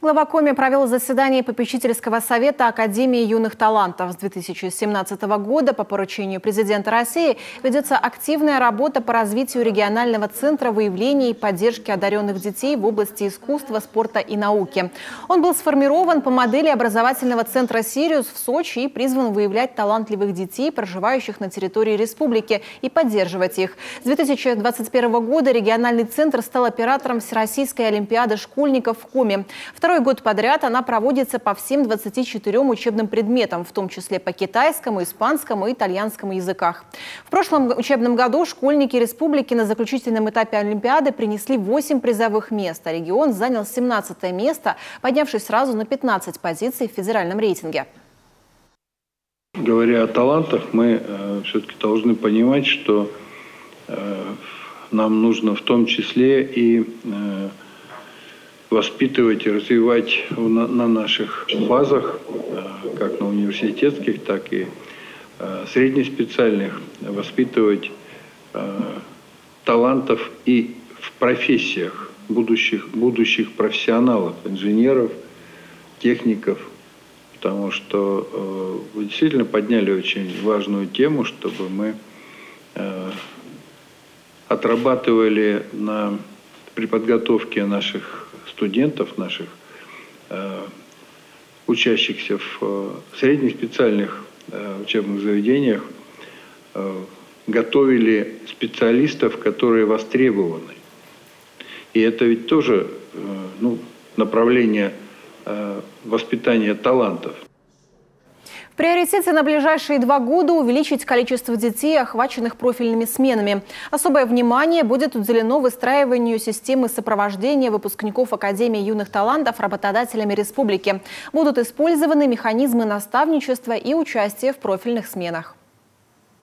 Глава Коми провел заседание попечительского совета Академии юных талантов. С 2017 года по поручению президента России ведется активная работа по развитию регионального центра выявления и поддержки одаренных детей в области искусства, спорта и науки. Он был сформирован по модели образовательного центра «Сириус» в Сочи и призван выявлять талантливых детей, проживающих на территории республики, и поддерживать их. С 2021 года региональный центр стал оператором Всероссийской олимпиады школьников в Коми. Второй год подряд она проводится по всем 24 учебным предметам, в том числе по китайскому, испанскому и итальянскому языках. В прошлом учебном году школьники республики на заключительном этапе олимпиады принесли 8 призовых мест, а регион занял 17 место, поднявшись сразу на 15 позиций в федеральном рейтинге. Говоря о талантах, мы все-таки должны понимать, что нам нужно в том числе и воспитывать и развивать на наших базах, как на университетских, так и среднеспециальных, воспитывать талантов и в профессиях будущих профессионалов, инженеров, техников, потому что вы действительно подняли очень важную тему, чтобы мы отрабатывали при подготовке наших студентов, наших учащихся в средних специальных учебных заведениях, готовили специалистов, которые востребованы. И это ведь тоже направление воспитания талантов. В приоритете на ближайшие 2 года увеличить количество детей, охваченных профильными сменами. Особое внимание будет уделено выстраиванию системы сопровождения выпускников Академии юных талантов работодателями республики. Будут использованы механизмы наставничества и участия в профильных сменах.